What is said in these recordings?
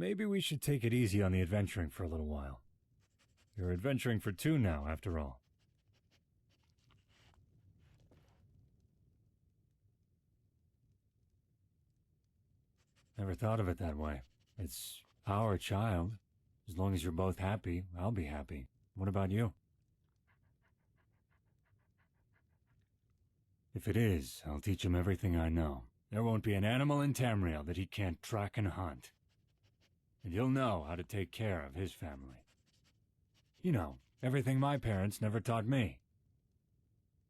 maybe we should take it easy on the adventuring for a little while. You're adventuring for two now, after all. Never thought of it that way. It's our child. As long as you're both happy, I'll be happy. What about you? If it is, I'll teach him everything I know. There won't be an animal in Tamriel that he can't track and hunt. And he'll know how to take care of his family. You know, everything my parents never taught me.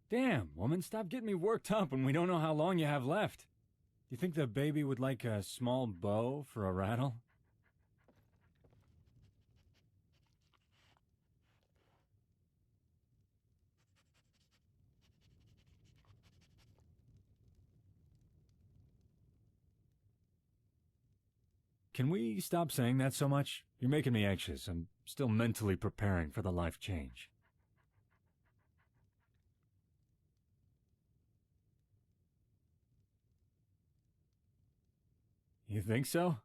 Damn, woman, stop getting me worked up when we don't know how long you have left. Do you think the baby would like a small bow for a rattle? Can we stop saying that so much? You're making me anxious. I'm still mentally preparing for the life change. You think so?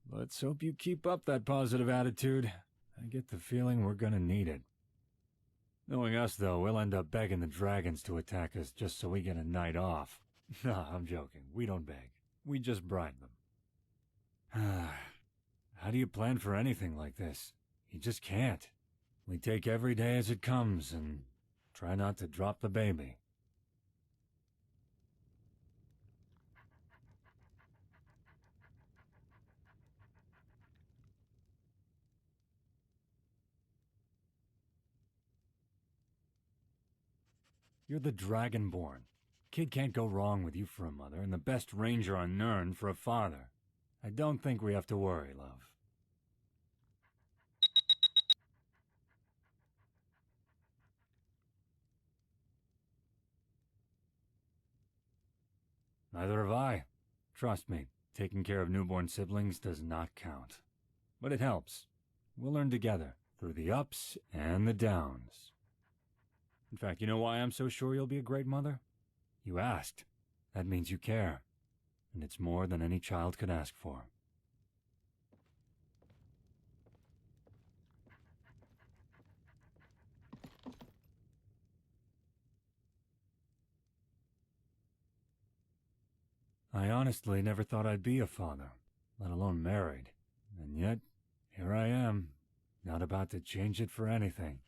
Let's hope you keep up that positive attitude. I get the feeling we're gonna need it. Knowing us, though, we'll end up begging the dragons to attack us just so we get a night off. Nah, I'm joking. We don't beg. We just bribe them. How do you plan for anything like this? You just can't. We take every day as it comes and try not to drop the baby. You're the Dragonborn. Kid can't go wrong with you for a mother, and the best ranger on Nirn for a father. I don't think we have to worry, love. Neither have I. Trust me, taking care of newborn siblings does not count. But it helps. We'll learn together, through the ups and the downs. In fact, you know why I'm so sure you'll be a great mother? You asked. That means you care. And it's more than any child could ask for. I honestly never thought I'd be a father, let alone married. And yet, here I am, not about to change it for anything.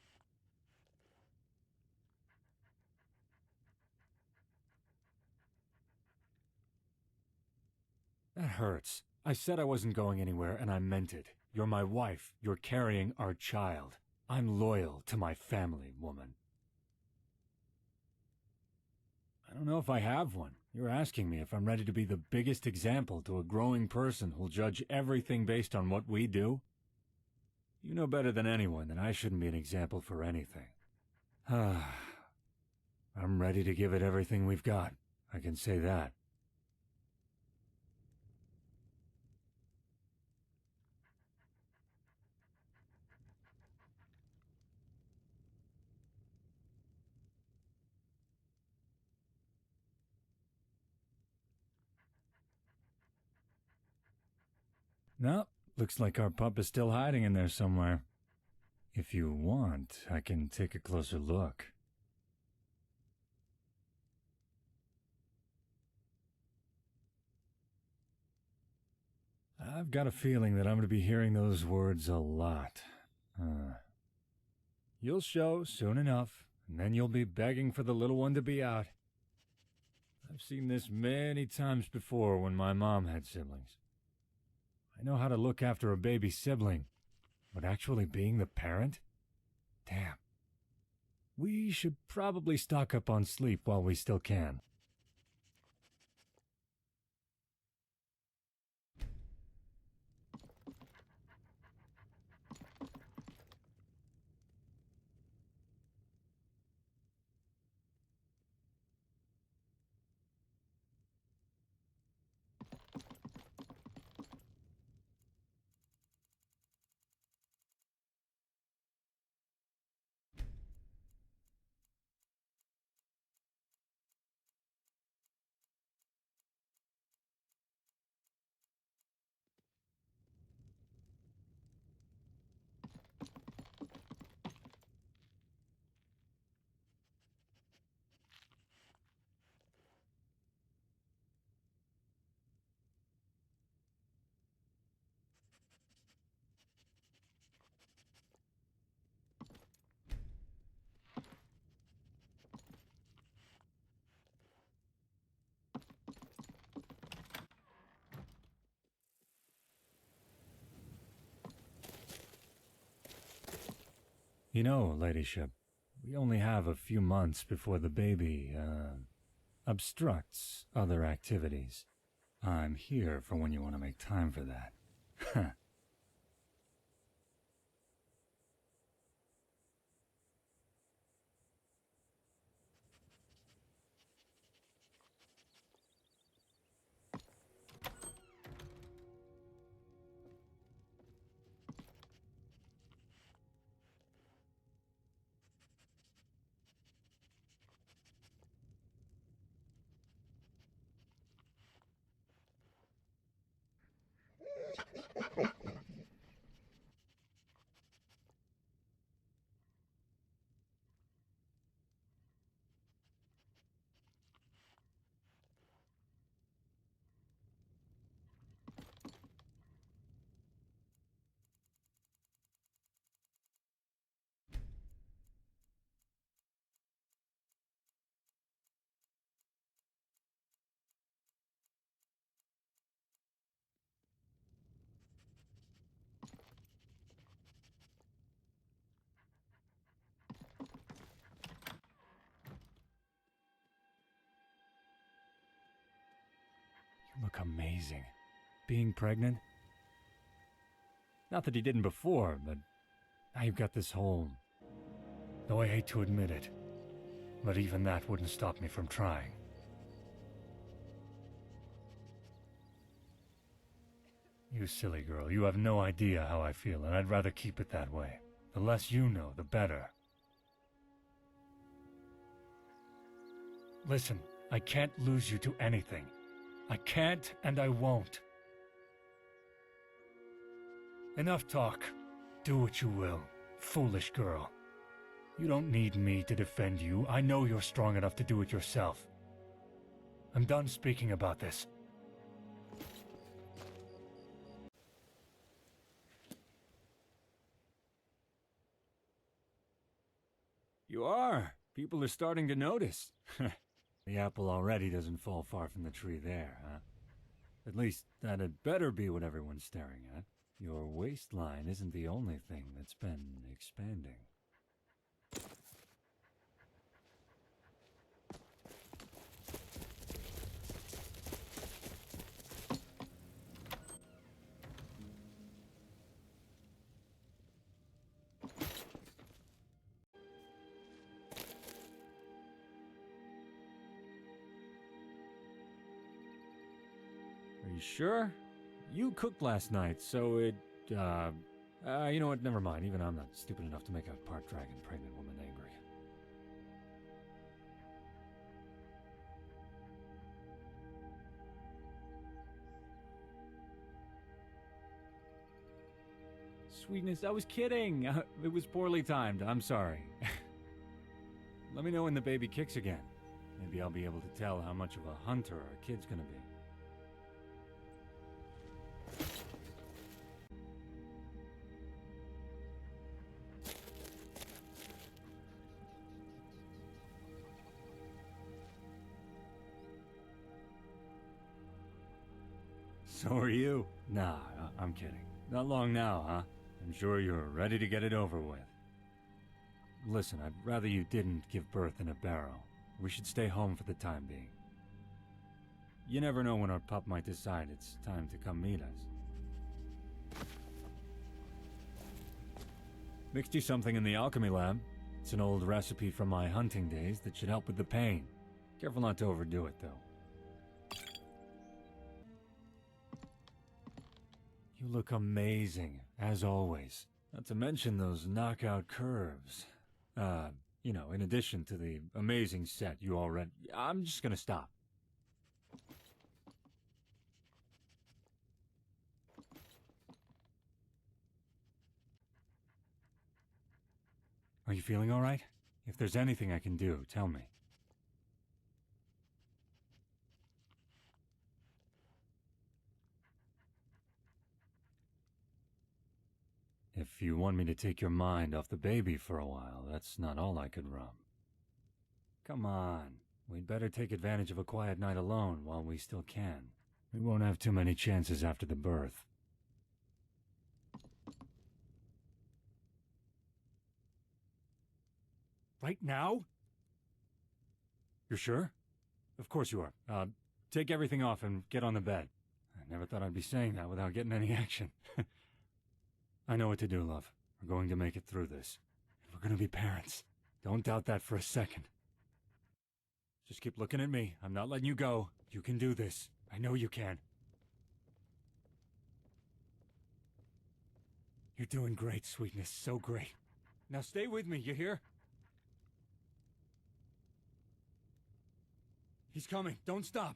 That hurts. I said I wasn't going anywhere, and I meant it. You're my wife. You're carrying our child. I'm loyal to my family, woman. I don't know if I have one. You're asking me if I'm ready to be the biggest example to a growing person who'll judge everything based on what we do? You know better than anyone that I shouldn't be an example for anything. I'm ready to give it everything we've got. I can say that. No, looks like our pup is still hiding in there somewhere. If you want, I can take a closer look. I've got a feeling that I'm going to be hearing those words a lot. You'll show soon enough, and then you'll be begging for the little one to be out. I've seen this many times before when my mom had siblings. I know how to look after a baby sibling, but actually being the parent? Damn. We should probably stock up on sleep while we still can. You know, Ladyship, we only have a few months before the baby, obstructs other activities. I'm here for when you want to make time for that. You look amazing. Being pregnant? Not that he didn't before, but now you've got this whole... Though I hate to admit it, but even that wouldn't stop me from trying. You silly girl, you have no idea how I feel, and I'd rather keep it that way. The less you know, the better. Listen, I can't lose you to anything. I can't, and I won't. Enough talk. Do what you will, foolish girl. You don't need me to defend you. I know you're strong enough to do it yourself. I'm done speaking about this. You are. People are starting to notice. The apple already doesn't fall far from the tree there, huh? At least, that'd better be what everyone's staring at. Your waistline isn't the only thing that's been expanding. Are you sure? You cooked last night, so it, you know what, never mind. Even I'm not stupid enough to make a part-dragon pregnant woman angry. Sweetness, I was kidding! It was poorly timed, I'm sorry. Let me know when the baby kicks again. Maybe I'll be able to tell how much of a hunter our kid's gonna be. So are you. Nah, I'm kidding. Not long now, huh? I'm sure you're ready to get it over with. Listen, I'd rather you didn't give birth in a barrel. We should stay home for the time being. You never know when our pup might decide it's time to come meet us. Mixed you something in the alchemy lab. It's an old recipe from my hunting days that should help with the pain. Careful not to overdo it, though. You look amazing, as always. Not to mention those knockout curves. You know, in addition to the amazing set you already... I'm just gonna stop. Are you feeling alright? If there's anything I can do, tell me. If you want me to take your mind off the baby for a while, that's not all I could rub. Come on, we'd better take advantage of a quiet night alone while we still can. We won't have too many chances after the birth. Right now? You're sure? Of course you are. Take everything off and get on the bed. I never thought I'd be saying that without getting any action. I know what to do, love. We're going to make it through this. We're gonna be parents. Don't doubt that for a second. Just keep looking at me. I'm not letting you go. You can do this. I know you can. You're doing great, sweetness. So great. Now stay with me, you hear? He's coming. Don't stop.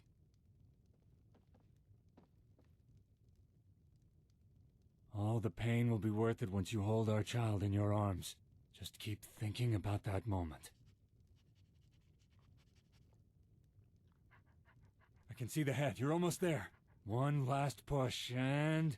All the pain will be worth it once you hold our child in your arms. Just keep thinking about that moment. I can see the head. You're almost there. One last push, and...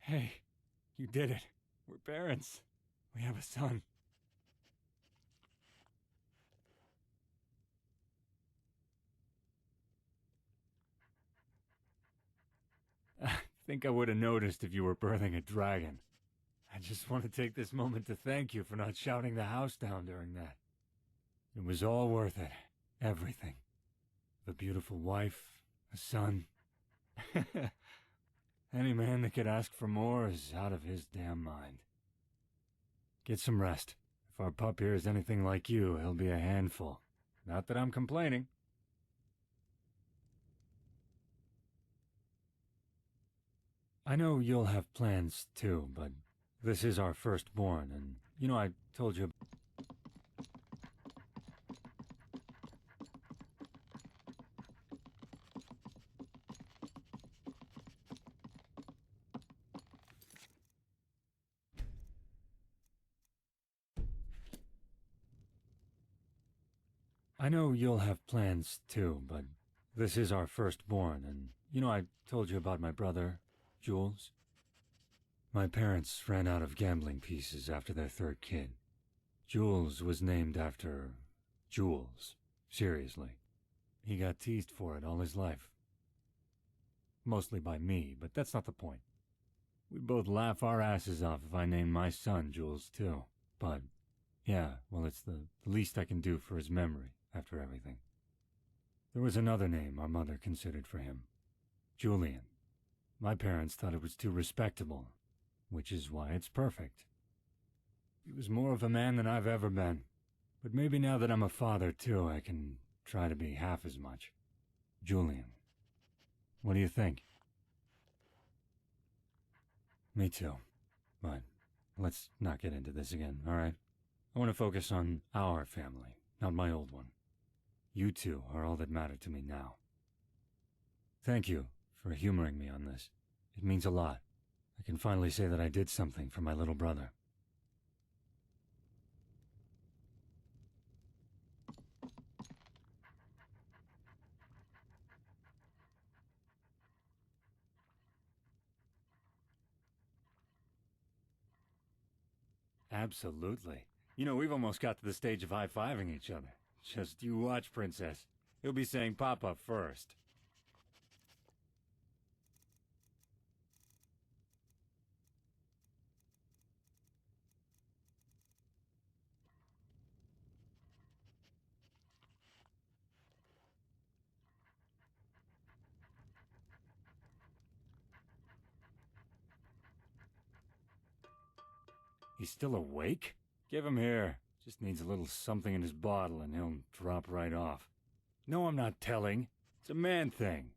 Hey, you did it. We're parents. We have a son. I think I would have noticed if you were birthing a dragon. I just want to take this moment to thank you for not shouting the house down during that. It was all worth it. Everything. The beautiful wife, a son. Any man that could ask for more is out of his damn mind. Get some rest. If our pup here is anything like you, he'll be a handful. Not that I'm complaining. I know you'll have plans too, but this is our firstborn, and you know I told you... I know you'll have plans too, but this is our firstborn, and you know I told you about my brother, Jules? My parents ran out of gambling pieces after their third kid. Jules was named after... Jules. Seriously. He got teased for it all his life. Mostly by me, but that's not the point. We'd both laugh our asses off if I named my son Jules too. But, yeah, well it's the least I can do for his memory, after everything. There was another name our mother considered for him. Julian. My parents thought it was too respectable, which is why it's perfect. He was more of a man than I've ever been. But maybe now that I'm a father too, I can try to be half as much. Julian. What do you think? Me too. But let's not get into this again, alright? I want to focus on our family, not my old one. You two are all that matter to me now. Thank you for humoring me on this. It means a lot. I can finally say that I did something for my little brother. Absolutely. You know, we've almost got to the stage of high-fiving each other. Just you watch, Princess. He'll be saying Papa first. He's still awake? Give him here. Just needs a little something in his bottle and he'll drop right off. No, I'm not telling. It's a man thing.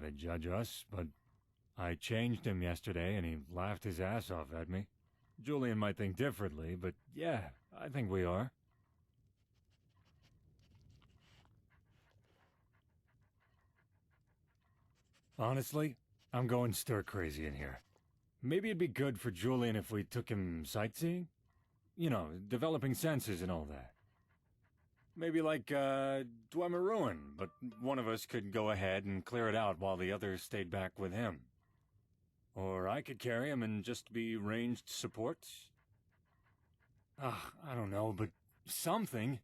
how to judge us, but I changed him yesterday and he laughed his ass off at me. Julian might think differently, but yeah, I think we are. Honestly, I'm going stir-crazy in here. Maybe it'd be good for Julian if we took him sightseeing? You know, developing senses and all that. Maybe like, Dwemer Ruin, but one of us could go ahead and clear it out while the other stayed back with him. Or I could carry him and just be ranged support. I don't know, but something.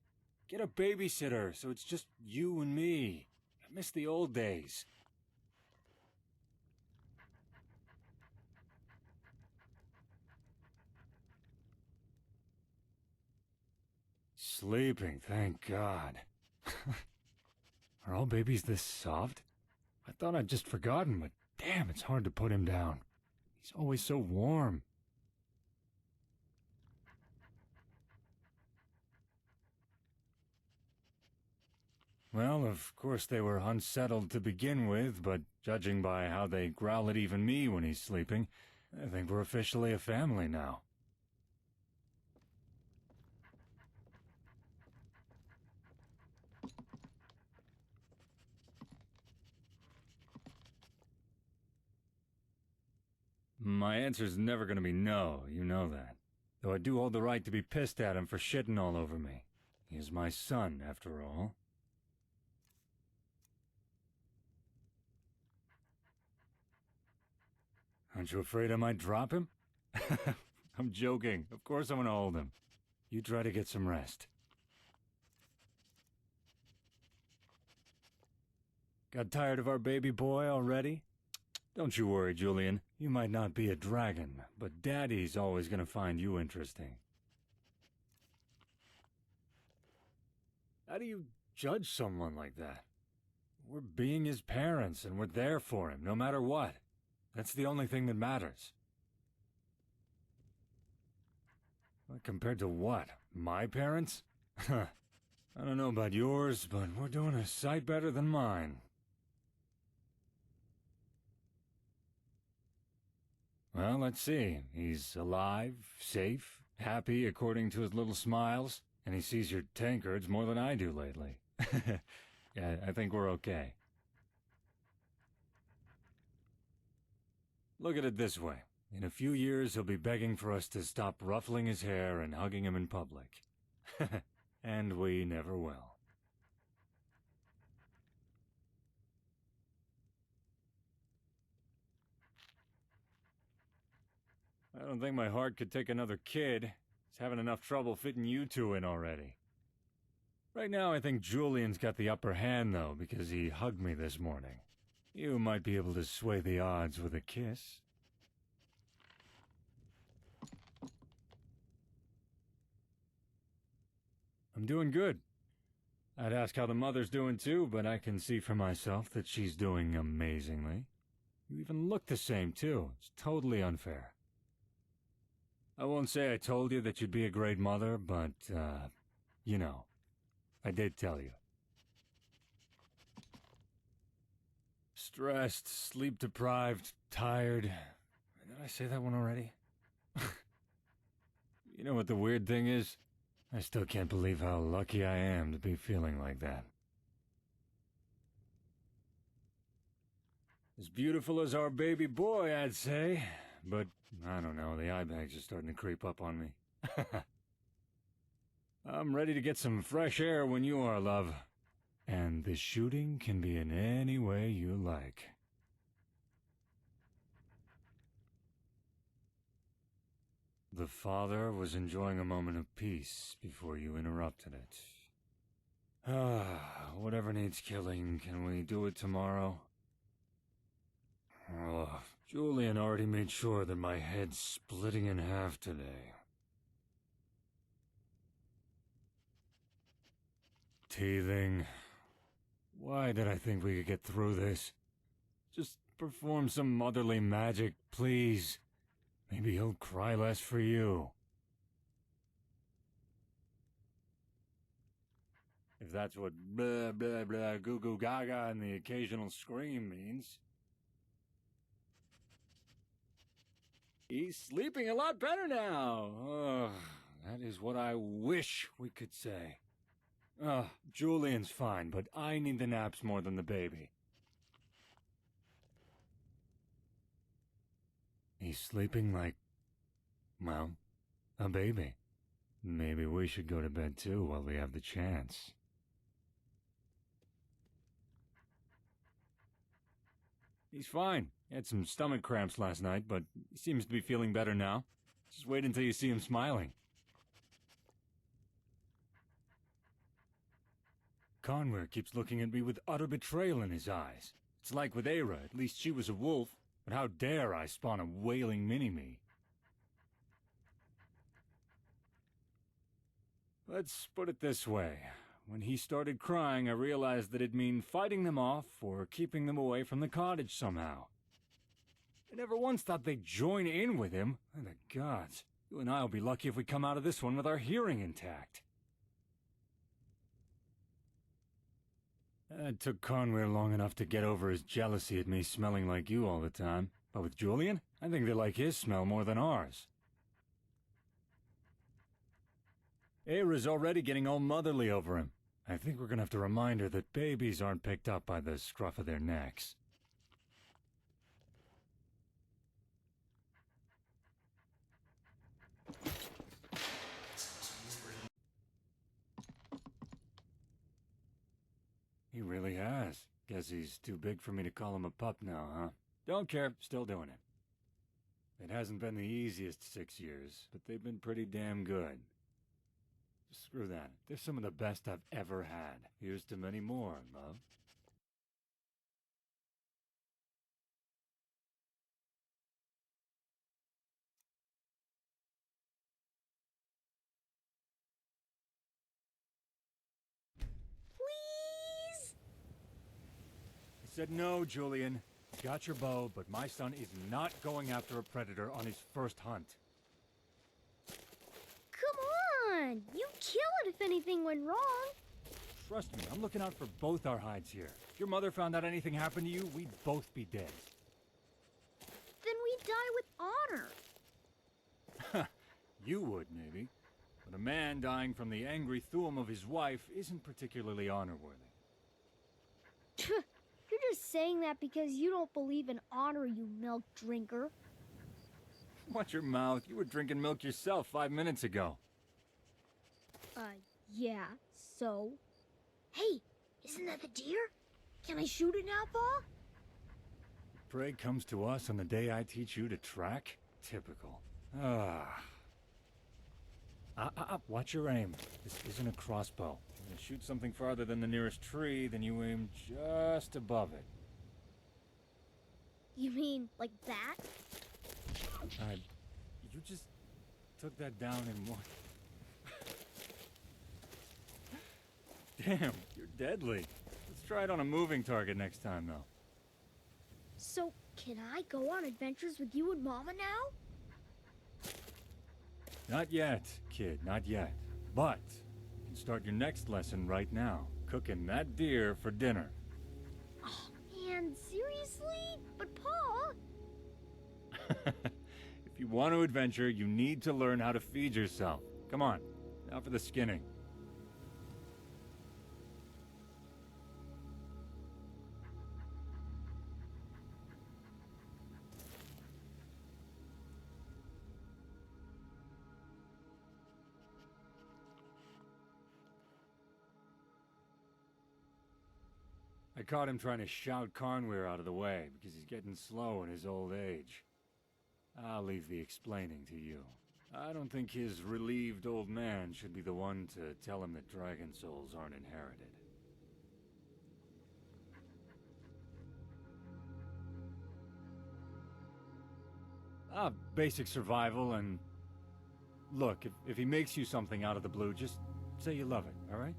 Get a babysitter so it's just you and me. I miss the old days. Sleeping, thank God. Are all babies this soft? I thought I'd just forgotten, but damn, it's hard to put him down. He's always so warm. Well, of course they were unsettled to begin with, but judging by how they growl at even me when he's sleeping, I think we're officially a family now. My answer's never gonna be no, you know that. Though I do hold the right to be pissed at him for shitting all over me. He is my son, after all. Aren't you afraid I might drop him? I'm joking. Of course I'm gonna hold him. You try to get some rest. Got tired of our baby boy already? Don't you worry, Julian. You might not be a dragon, but Daddy's always gonna find you interesting. How do you judge someone like that? We're being his parents, and we're there for him, no matter what. That's the only thing that matters. Compared to what? My parents? Huh. I don't know about yours, but we're doing a sight better than mine. Well, let's see. He's alive, safe, happy according to his little smiles, and he sees your tankards more than I do lately. Yeah, I think we're okay. Look at it this way. In a few years, he'll be begging for us to stop ruffling his hair and hugging him in public. And we never will. I don't think my heart could take another kid. It's having enough trouble fitting you two in already. Right now, I think Julian's got the upper hand, though, because he hugged me this morning. You might be able to sway the odds with a kiss. I'm doing good. I'd ask how the mother's doing too, but I can see for myself that she's doing amazingly. You even look the same too. It's totally unfair. I won't say I told you that you'd be a great mother, but, you know, I did tell you. Stressed, sleep-deprived, tired. Did I say that one already? You know what the weird thing is? I still can't believe how lucky I am to be feeling like that. As beautiful as our baby boy, I'd say. But, I don't know, the eye bags are starting to creep up on me. I'm ready to get some fresh air when you are, love. And the shooting can be in any way you like. The father was enjoying a moment of peace before you interrupted it. Whatever needs killing, can we do it tomorrow? Oh, Julian already made sure that my head's splitting in half today. Teething. Why did I think we could get through this? Just perform some motherly magic, please. Maybe he'll cry less for you. if that's what blah blah blah goo goo gaga and the occasional scream means. He's sleeping a lot better now. Ugh, that is what I wish we could say. Ugh, Julian's fine, but I need the naps more than the baby. He's sleeping like, well, a baby. Maybe we should go to bed too while we have the chance. He's fine. He had some stomach cramps last night, but he seems to be feeling better now. Just wait until you see him smiling. Conware keeps looking at me with utter betrayal in his eyes. It's like with Aira, at least she was a wolf, but how dare I spawn a wailing mini-me? Let's put it this way. When he started crying, I realized that it'd mean fighting them off or keeping them away from the cottage somehow. I never once thought they'd join in with him. By the gods, you and I'll be lucky if we come out of this one with our hearing intact. It took Conware long enough to get over his jealousy at me smelling like you all the time. But with Julian, I think they like his smell more than ours. Aira's already getting all motherly over him. I think we're gonna have to remind her that babies aren't picked up by the scruff of their necks. He really has. Guess he's too big for me to call him a pup now, huh? Don't care, still doing it. It hasn't been the easiest 6 years, but they've been pretty damn good. Screw that. They're some of the best I've ever had. Here's to many more, love. Please? I said no, Julian. Got your bow, but my son is not going after a predator on his first hunt. Come on! You kill it if anything went wrong. Trust me, I'm looking out for both our hides here. If your mother found out anything happened to you, we'd both be dead. Then we die with honor. You would, maybe. But a man dying from the angry thum of his wife isn't particularly honor-worthy. You're just saying that because you don't believe in honor, you milk drinker. Watch your mouth. You were drinking milk yourself 5 minutes ago. Yeah, so? Hey, isn't that the deer? Can I shoot it now, Pa? Prey comes to us on the day I teach you to track? Typical. Watch your aim. This isn't a crossbow. If you shoot something farther than the nearest tree, then you aim just above it. You mean like that? You just took that down in one... Damn, you're deadly. Let's try it on a moving target next time, though. So, can I go on adventures with you and Mama now? Not yet, kid, not yet. But, you can start your next lesson right now. Cooking that deer for dinner. Oh, man, seriously? But Pa... If you want to adventure, you need to learn how to feed yourself. Come on, now for the skinning. I caught him trying to shout Conware out of the way because he's getting slow in his old age. I'll leave the explaining to you. I don't think his relieved old man should be the one to tell him that dragon souls aren't inherited. Basic survival and... Look, if he makes you something out of the blue, just say you love it, alright?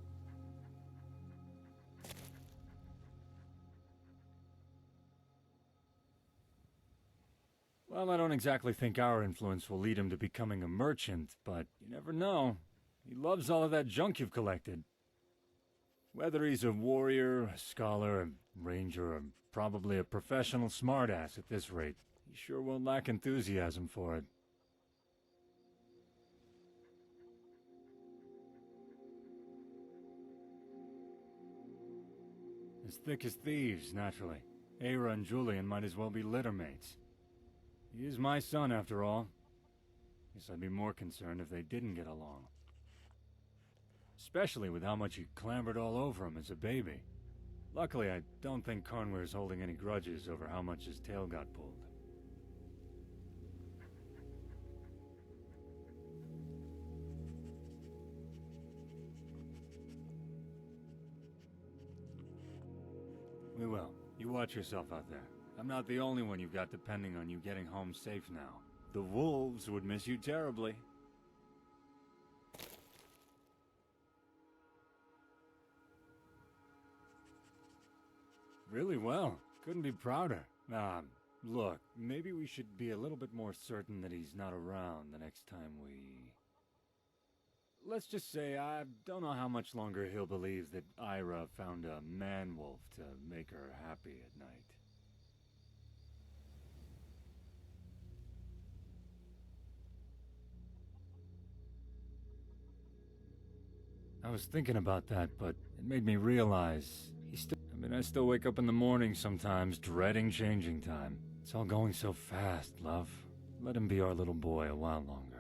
Well, I don't exactly think our influence will lead him to becoming a merchant, but you never know. He loves all of that junk you've collected. Whether he's a warrior, a scholar, a ranger, or probably a professional smartass at this rate, he sure won't lack enthusiasm for it. As thick as thieves, naturally. Aira and Julian might as well be littermates. He is my son, after all. Guess I'd be more concerned if they didn't get along. Especially with how much he clambered all over him as a baby. Luckily, I don't think Karnweir's holding any grudges over how much his tail got pulled. We will. You watch yourself out there. I'm not the only one you've got depending on you getting home safe now. The wolves would miss you terribly. Really well. Couldn't be prouder. Look, maybe we should be a little bit more certain that he's not around the next time we... Let's just say I don't know how much longer he'll believe that Aira found a man-wolf to make her happy at night. I was thinking about that, but it made me realize I still wake up in the morning sometimes, dreading changing time. It's all going so fast, love. Let him be our little boy a while longer.